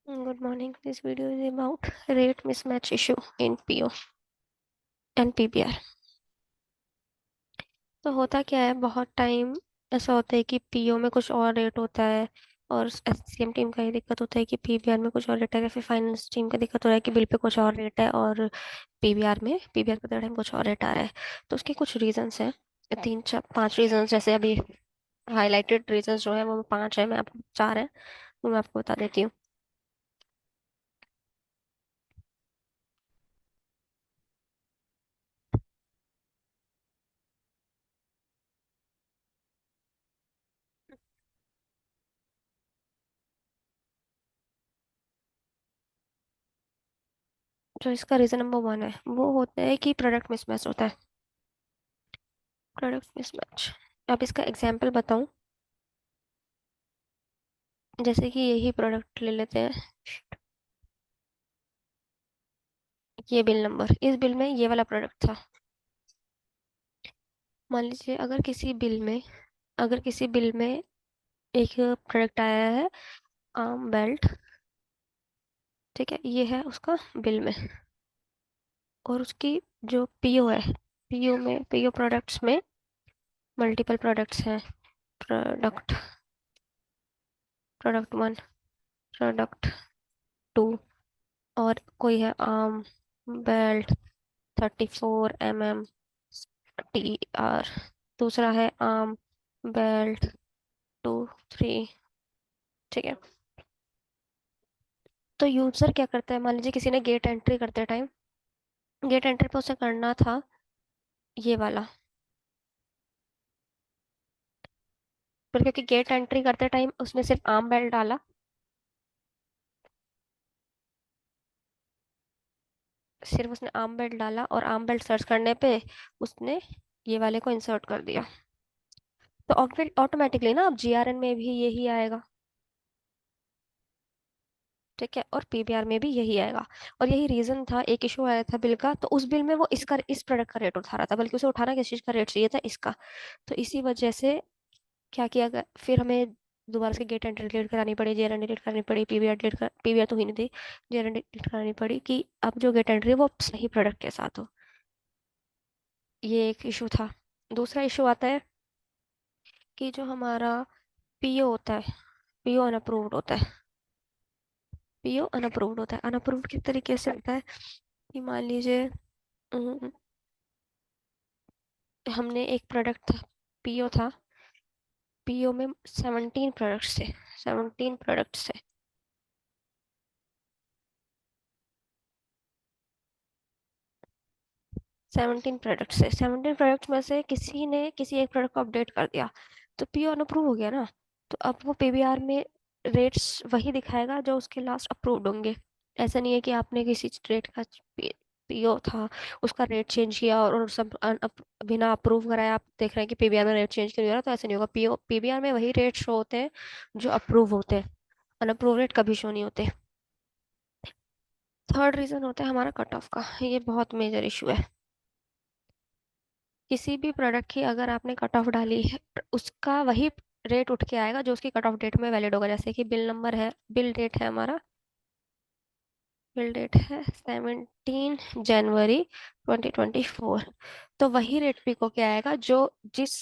Good morning. This video is about rate mismatch issue in PO and PBR. तो होता क्या है, बहुत टाइम ऐसा होता है कि पीओ में कुछ और रेट होता है और एचसीएम टीम का ये दिक्कत होता है कि पीबीआर में कुछ और रेट है, या फिर फाइनेंस टीम का दिक्कत हो रहा है कि बिल पे कुछ और रेट है और पीबीआर पे टाइम कुछ और रेट आ रहा है। तो उसके कुछ रीजंस हैं, तीन चार पांच रीजंस, जैसे अभी हाईलाइटेड रीजंस जो है वो पांच है, मैं आपको चार है वो मैं आपको बता देती हूँ। जो इसका रीजन नंबर वन है वो होता है कि प्रोडक्ट मिसमैच होता है। प्रोडक्ट मिसमैच, अब इसका एग्जांपल बताऊं, जैसे कि यही प्रोडक्ट ले लेते हैं। ये बिल नंबर, इस बिल में ये वाला प्रोडक्ट था। मान लीजिए अगर किसी बिल में एक प्रोडक्ट आया है, आर्म बेल्ट। ठीक है, ये है उसका बिल में, और उसकी जो पीओ है, पीओ प्रोडक्ट्स में मल्टीपल प्रोडक्ट्स हैं। Product product one, product two, और कोई है आर्म बेल्ट 34 mm TR। दूसरा है आर्म बेल्ट 2 3। ठीक है, तो यूजर क्या करता है, मान लीजिए किसी ने गेट एंट्री करते टाइम, गेट एंट्री पे उसे करना था ये वाला, पर क्योंकि गेट एंट्री करते टाइम उसने सिर्फ आर्म बेल्ट डाला, सिर्फ उसने आर्म बेल्ट डाला और आर्म बेल्ट सर्च करने पे उसने ये वाले को इंसर्ट कर दिया, तो ऑटोमेटिकली ना अब जीआरएन में भी यही आएगा। ठीक है, और पीबीआर में भी यही आएगा। और यही रीजन था, एक इशू आया था बिल का, तो उस बिल में वो इस प्रोडक्ट का रेट उठा रहा था, बल्कि उसे उठाना किस चीज का रेट चाहिए था, इसका। तो इसी वजह से क्या किया गया, फिर हमें दोबारा से गेट एंट्री डिलीट करानी पड़ी, जेआरएन डिलीट करनी पड़ी, पीबीआर तो ही नहीं थी, जेआरएन डिलीट करानी पड़ी कि अब जो गेट एंट्री है वो सही प्रोडक्ट के साथ हो। ये एक इशू था। दूसरा इशू आता है कि जो हमारा पीओ होता है, पीओ अनअप्रूव्ड होता है। पीओ अनअप्रूव्ड होता है, अनअप्रूव्ड किस तरीके से होता है कि मान लीजिए हमने एक प्रोडक्ट था, पीओ था, पीओ में 17 प्रोडक्ट्स थे, 17 प्रोडक्ट्स थे। 17 प्रोडक्ट्स में से किसी ने किसी एक प्रोडक्ट को अपडेट कर दिया, तो पीओ अनअप्रूव हो गया ना। तो अब वो पीबीआर में रेट्स वही दिखाएगा जो उसके लास्ट अप्रूव्ड होंगे। ऐसा नहीं है कि आपने किसी रेट का पीओ था, उसका रेट चेंज किया और सब बिना अप्रूव कराए आप देख रहे हैं कि पीबीआर में रेट चेंज क्यों नहीं हो रहा, तो ऐसा नहीं होगा। पीबीआर में वही रेट शो होते हैं जो अप्रूव होते हैं, अनअप्रूव रेट कभी शो नहीं होते। थर्ड रीजन होता है हमारा कट ऑफ का, ये बहुत मेजर इशू है। किसी भी प्रोडक्ट की अगर आपने कट ऑफ डाली है, उसका वही रेट उठ के आएगा जो उसकी कट ऑफ डेट में वैलिड होगा। जैसे कि बिल डेट है हमारा, बिल डेट है 17 जनवरी 2024, तो वही रेट पिक होके आएगा जो जिस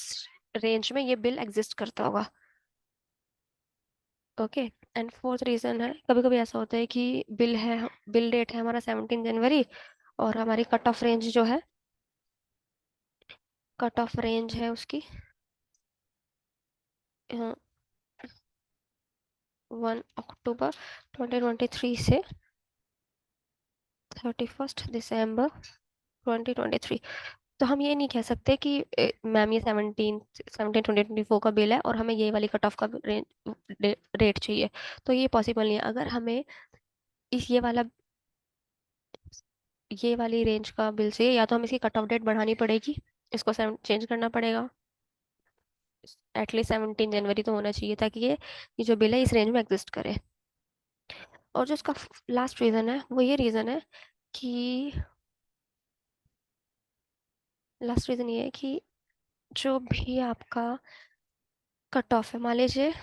रेंज में ये बिल एग्जिस्ट करता होगा। ओके, एंड फोर्थ रीजन है, कभी कभी ऐसा होता है कि बिल डेट है हमारा 17 जनवरी, और हमारी कट ऑफ रेंज है उसकी 1 अक्टूबर 2023 से 31 दिसंबर 2023। तो हम ये नहीं कह सकते कि मैम ये 2024 का बिल है और हमें ये वाली कट ऑफ का रेट चाहिए। तो ये पॉसिबल नहीं है। अगर हमें इस ये वाली रेंज का बिल चाहिए, या तो हमें इसकी कट ऑफ डेट बढ़ानी पड़ेगी, इसको चेंज करना पड़ेगा। एटलीस्ट 17 जनवरी तो होना चाहिए ताकि ये जो बिल है इस रेंज में एग्जिस्ट करे। और जो इसका लास्ट रीजन है वो ये रीजन है कि लास्ट रीजन ये है कि जो भी आपका कट ऑफ है, मान लीजिए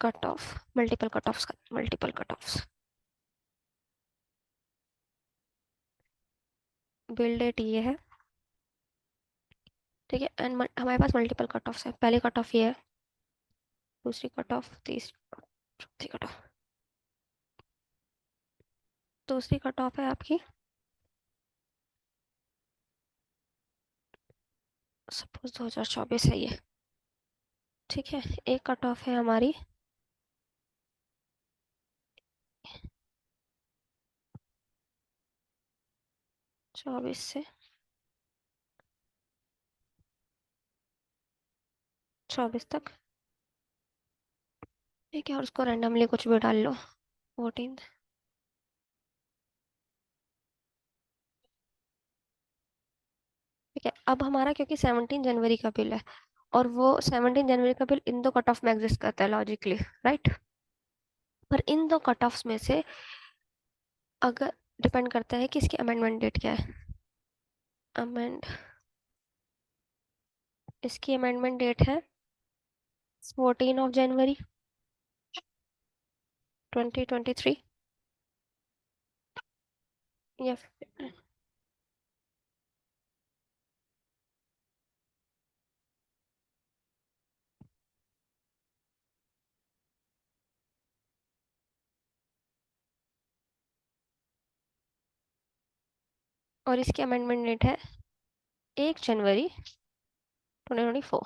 cut off, multiple cut offs, multiple cut offs. Bill date ये है, ठीक है, एंड हमारे पास मल्टीपल कट ऑफ्स है। पहली कट ऑफ ये है, दूसरी कट ऑफ, तीसरी, चौथी कट ऑफ। दूसरी कट ऑफ है आपकी, सपोज 2024 है ये, ठीक है। एक कट ऑफ है हमारी 24 से 24 तक, ठीक है, और उसको रैंडमली कुछ भी डाल लो, 14। ठीक है, अब हमारा क्योंकि 17 जनवरी का बिल है, और वो 17 जनवरी का बिल इन दो कट ऑफ में एग्जिस्ट करता है लॉजिकली, राइट। पर इन दो कट ऑफ्स में से अगर डिपेंड करता है कि इसकी अमेंडमेंट डेट क्या है। अमेंड इसकी अमेंडमेंट डेट है 14 जनवरी 2023, या और इसकी अमेंडमेंट डेट है 1 जनवरी 2024।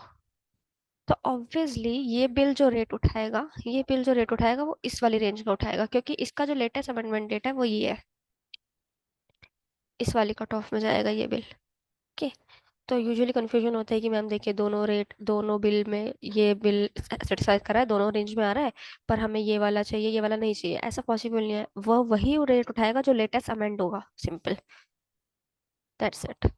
तो ऑब्वियसली ये बिल जो रेट उठाएगा वो इस वाली रेंज का उठाएगा, क्योंकि इसका जो लेटेस्ट अमेंडमेंट डेट है वो ये है, इस वाली कट ऑफ में जाएगा ये बिल। ओके। तो यूजुअली कंफ्यूजन होता है कि मैम देखिए दोनों रेट, दोनों बिल में ये बिल सेटिस्फाई कर रहा है, दोनों रेंज में आ रहा है, पर हमें ये वाला चाहिए, ये वाला नहीं चाहिए, ऐसा पॉसिबल नहीं है। वह वही रेट उठाएगा जो लेटेस्ट अमेंड होगा, सिंपल, दैट्स इट।